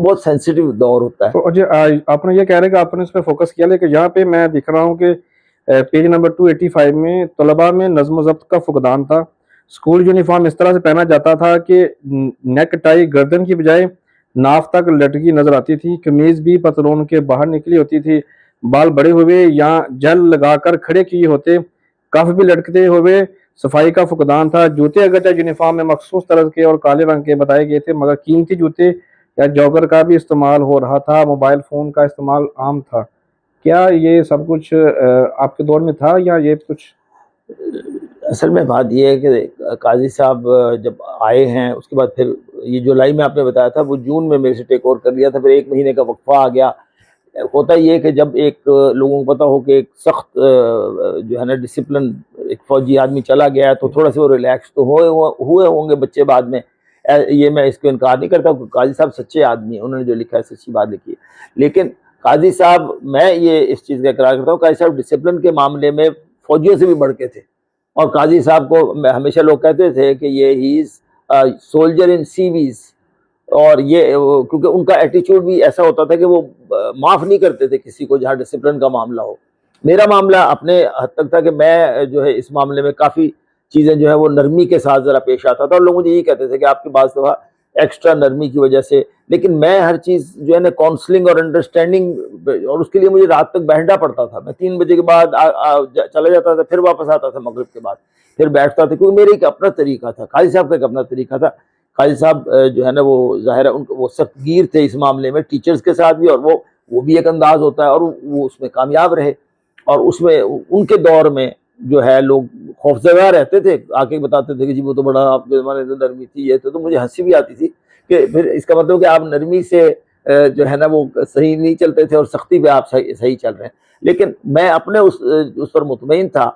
وہ بہت سینسٹیو دور ہوتا ہے. تو آپ نے یہ کہہ رہے ہیں کہ آپ نے اس پہ فوکس کیا، لیکن یہاں پہ میں دکھ رہا ہوں کہ پیج نمبر 285 میں طلباء میں نظم و ضبط کا فقدان تھا. اسکول یونیفارم اس طرح سے پہنا جاتا تھا کہ نیک ٹائی گردن کی بجائے ناف تک لٹکی نظر آتی تھی، قمیض بھی پتلون کے باہر نکلی ہوتی تھی، بال بڑے ہوئے یا جل لگا کر کھڑے کیے ہوتے، کف بھی لٹکتے ہوئے، صفائی کا فقدان تھا. جوتے اگرچہ یونیفارم میں مخصوص طرز کے اور کالے رنگ کے بتائے گئے تھے، مگر قیمتی جوتے یا جوگر کا بھی استعمال ہو رہا تھا. موبائل فون کا استعمال عام تھا. کیا یہ سب کچھ آپ کے دور میں تھا یا یہ کچھ؟ اصل میں بات یہ ہے کہ قاضی صاحب جب آئے ہیں اس کے بعد پھر یہ جولائی میں آپ نے بتایا تھا، وہ جون میں میرے سے ٹیک اوور کر لیا تھا. پھر 1 مہینے کا وقفہ آ گیا. ہوتا یہ کہ جب ایک لوگوں کو پتہ ہو کہ ایک سخت جو ہے نا ڈسپلن ایک فوجی آدمی چلا گیا ہے تو تھوڑا سے وہ ریلیکس تو ہوئے ہوں گے بچے بعد میں. یہ میں اس کو انکار نہیں کرتا. قاضی صاحب سچے آدمی ہیں، انہوں نے جو لکھا ہے سچی بات لکھی ہے. لیکن قاضی صاحب، میں یہ اس چیز کا اقرار کرتا ہوں، قاضی صاحب ڈسپلن کے معاملے میں فوجیوں سے بھی بڑھ کے تھے. اور قاضی صاحب کو ہمیشہ لوگ کہتے تھے کہ یہ ہی از سولجر ان سیویز. اور یہ کیونکہ ان کا ایٹیچیوڈ بھی ایسا ہوتا تھا کہ وہ معاف نہیں کرتے تھے کسی کو جہاں ڈسپلن کا معاملہ ہو. میرا معاملہ اپنے حد تک تھا کہ میں جو ہے اس معاملے میں کافی چیزیں جو ہے وہ نرمی کے ساتھ ذرا پیش آتا تھا. اور لوگ مجھے یہی کہتے تھے کہ آپ کے بعض دفعہ ایکسٹرا نرمی کی وجہ سے، لیکن میں ہر چیز جو ہے نا کاؤنسلنگ اور انڈرسٹینڈنگ، اور اس کے لیے مجھے رات تک بیٹھنا پڑتا تھا. میں 3 بجے کے بعد چلا جاتا تھا، پھر واپس آتا تھا مغرب کے بعد، پھر بیٹھتا تھا، کیونکہ میرے ایک اپنا طریقہ تھا، قاضی صاحب کا ایک اپنا طریقہ تھا. قاضی صاحب جو ہے نا وہ ظاہر ہے وہ سخت گیر تھے اس معاملے میں، ٹیچرز کے ساتھ بھی، اور وہ بھی ایک انداز ہوتا ہے، اور وہ اس میں کامیاب رہے. اور اس میں ان کے دور میں جو ہے لوگ خوفزدہ رہتے تھے، آ کے بتاتے تھے کہ جی وہ تو بڑا آپ کے زمانے میں نرمی تھی. یہ تو مجھے ہنسی بھی آتی تھی کہ پھر اس کا مطلب کہ آپ نرمی سے جو ہے نا وہ صحیح نہیں چلتے تھے اور سختی پہ آپ صحیح چل رہے ہیں. لیکن میں اپنے اس پر مطمئن تھا،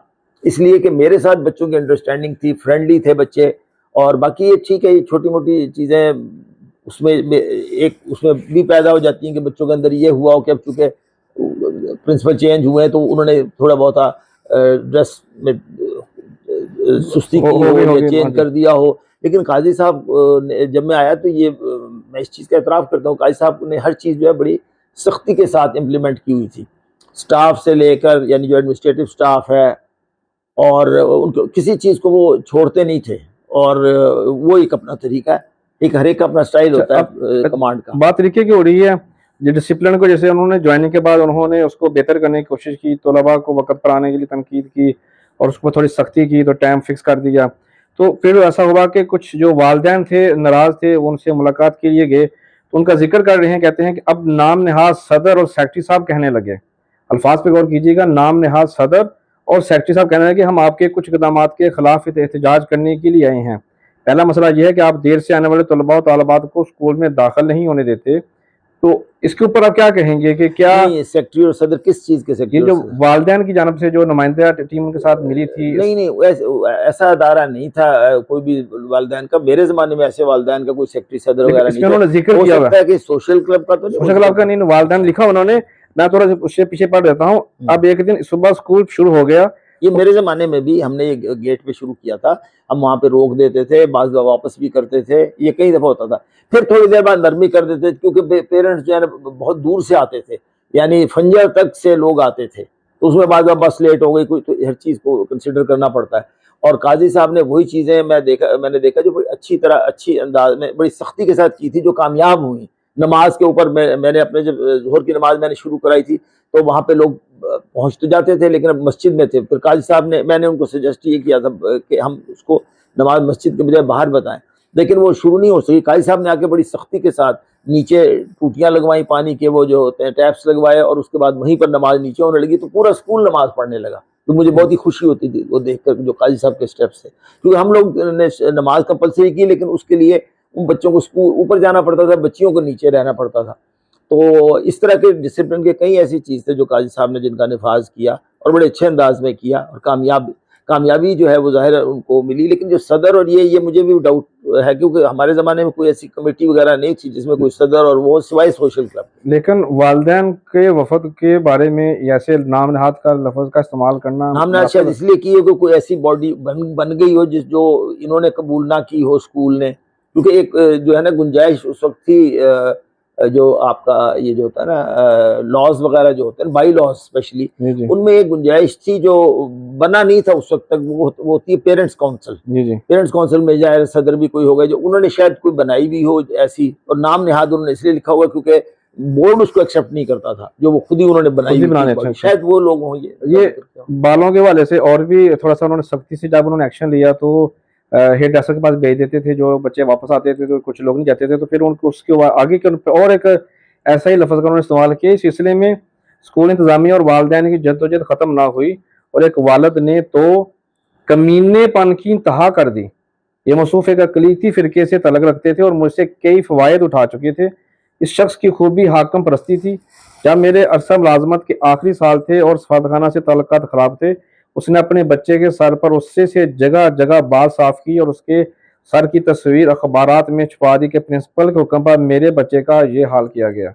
اس لیے کہ میرے ساتھ بچوں کی انڈرسٹینڈنگ تھی، فرینڈلی تھے بچے. اور باقی یہ ٹھیک ہے، یہ چھوٹی موٹی چیزیں اس میں بھی پیدا ہو جاتی ہیں کہ بچوں کے اندر یہ ہوا ہو کہ اب چونکہ پرنسپل چینج ہوئے ہیں تو انہوں نے تھوڑا بہت ڈریس میں سستی کی ہو یا چینج کر دیا ہو. لیکن قاضی صاحب جب میں آیا تو یہ میں اس چیز کا اعتراف کرتا ہوں، قاضی صاحب نے ہر چیز جو ہے بڑی سختی کے ساتھ امپلیمنٹ کی ہوئی تھی، سٹاف سے لے کر، یعنی جو ایڈمنسٹریٹو سٹاف ہے، اور ان کو کسی چیز کو وہ چھوڑتے نہیں تھے. اور وہ ایک اپنا طریقہ ہے، ایک ہر ایک کا اپنا سٹائل ہوتا ہے کمانڈ کا. بات طریقے کی ہو رہی ہے، یہ ڈسپلن کو جیسے انہوں نے جوائننگ کے بعد انہوں نے اس کو بہتر کرنے کی کوشش کی، طلباء کو وقت پر آنے کے لیے تنقید کی اور اس کو تھوڑی سختی کی، تو ٹائم فکس کر دیا. تو پھر ایسا ہوا کہ کچھ جو والدین تھے ناراض تھے، ان سے ملاقات کے لیے گئے تو ان کا ذکر کر رہے ہیں، کہتے ہیں کہ اب نام نہاد صدر اور سیکرٹری صاحب کہنے لگے. الفاظ پہ غور کیجیے گا، نام نہاد صدر اور سیکرٹری صاحب کہنے لگے ہم آپ کے کچھ اقدامات کے خلاف احتجاج کرنے کے لیے آئے ہیں. پہلا مسئلہ یہ ہے کہ آپ دیر سے آنے والے طلباء و طالبات کو اسکول میں داخل نہیں ہونے دیتے. تو اس کے اوپر آپ کیا کہیں گے کہ کیا سیکرٹری اور صدر کس چیز کے سیکرٹری؟ یہ جو والدین کی جانب سے جو نمائندہ ٹیم کے ساتھ ملی تھی؟ نہیں، ایسا ادارہ نہیں تھا کوئی بھی والدین کا. میرے زمانے میں ایسے والدین کا کوئی سیکرٹری صدر وغیرہ نہیں تھا. انہوں نے ذکر کیا ہوا ہے کہ سوشل کلب کا، تو سوشل کلب کا نہیں، والدین لکھا انہوں نے. میں تھوڑا سا اس سے پیچھے پڑھ دیتا ہوں. اب ایک دن صبح اسکول شروع ہو گیا، یہ میرے زمانے میں بھی ہم نے یہ گیٹ پہ شروع کیا تھا، ہم وہاں پہ روک دیتے تھے، بعض دفعہ واپس بھی کرتے تھے، یہ کئی دفعہ ہوتا تھا. پھر تھوڑی دیر بعد نرمی کر دیتے تھے کیونکہ پیرنٹس جو ہے نا بہت دور سے آتے تھے، یعنی فنجر تک سے لوگ آتے تھے، تو اس میں بعض دفعہ بس لیٹ ہو گئی کوئی، تو ہر چیز کو کنسیڈر کرنا پڑتا ہے. اور قاضی صاحب نے وہی چیزیں میں نے دیکھا جو بڑی اچھی انداز میں بڑی سختی کے ساتھ کی تھی، جو کامیاب ہوئی. نماز کے اوپر میں نے اپنے جب ظہر کی نماز میں نے شروع کرائی تھی تو وہاں پہ لوگ پہنچ تو جاتے تھے لیکن اب مسجد میں تھے. پھر قاضی صاحب نے، میں نے ان کو سجیسٹ یہ کیا تھا کہ ہم اس کو نماز مسجد کے بجائے باہر بتائیں، لیکن وہ شروع نہیں ہو سکی. قاضی صاحب نے آ کے بڑی سختی کے ساتھ نیچے ٹوٹیاں لگوائیں پانی کے، وہ جو ہوتے ہیں ٹیپس لگوائے، اور اس کے بعد وہیں پر نماز نیچے ہونے لگی تو پورا اسکول نماز پڑھنے لگا. تو مجھے بہت ہی خوشی ہوتی تھی وہ دیکھ کر جو قاضی صاحب کے اسٹیپس تھے، کیونکہ ہم لوگ نے نماز کمپلسری کی لیکن اس کے لیے ان بچوں کو اسکول اوپر جانا پڑتا تھا، بچیوں کو نیچے رہنا پڑتا تھا. تو اس طرح کے ڈسپلن کے کئی ایسی چیز تھے جو قاضی صاحب نے جن کا نفاذ کیا اور بڑے اچھے انداز میں کیا، اور کامیابی جو ہے وہ ظاہر ان کو ملی. لیکن جو صدر اور یہ مجھے بھی ڈاؤٹ ہے کیونکہ ہمارے زمانے میں کوئی ایسی کمیٹی وغیرہ نہیں تھی جس میں کوئی صدر اور وہ سوائے سوشل کلب. لیکن والدین کے وفد کے بارے میں ایسے نام نہاد کا لفظ کا استعمال کرنا، نام نہاد شاید اس لیے کی ہے کہ کوئی ایسی باڈی بن گئی ہو جو انہوں نے قبول نہ کی ہو اسکول نے، کیونکہ ایک جو ہے نا گنجائش اس وقت تھی جو آپ کا یہ جو ہوتا ہے نا لاز وغیرہ جو ہوتے ہیں بائی لاز اسپیشلی، جی جی ان میں ایک گنجائش تھی جو بنا نہیں تھا اس وقت تک، وہ ہوتی ہے پیرنٹس کونسل. جی جی پیرنٹس کونسل میں ظاہر صدر بھی کوئی ہوگا جو انہوں نے شاید کوئی بنائی بھی ہو ایسی، اور نام نہاد انہوں نے اس لیے لکھا ہوا کیونکہ بورڈ اس کو ایکسیپٹ نہیں کرتا تھا، جو وہ خود ہی انہوں نے بنائی خود ہی ہوئی بنانے تھی اچھا body. اچھا. شاید وہ لوگ ہوں یہ بالوں کے حوالے سے اور بھی تھوڑا سا انہوں نے سختی سے جب انہوں نے ایکشن لیا تو ہیئر ڈریسر کے پاس بھیج دیتے تھے، جو بچے واپس آتے تھے تو کچھ لوگ نہیں جاتے تھے، تو پھر ان کو اس کے آگے کے اور ایک ایسا ہی لفظ کا انہوں نے استعمال کیا. اس سلسلے میں اسکول انتظامیہ اور والدین کی جدوجہد ختم نہ ہوئی اور ایک والد نے تو کمینے پن کی انتہا کر دی. یہ موصوف ایک اقلیتی فرقے سے تعلق رکھتے تھے اور مجھ سے کئی فوائد اٹھا چکے تھے. اس شخص کی خوبی حاکم پرستی تھی. جب میرے عرصہ ملازمت کے آخری سال تھے اور سفارتخانہ سے تعلقات خراب تھے، اس نے اپنے بچے کے سر پر غصے سے جگہ جگہ بال صاف کی اور اس کے سر کی تصویر اخبارات میں چھپا دی کہ پرنسپل کے حکم پر میرے بچے کا یہ حال کیا گیا.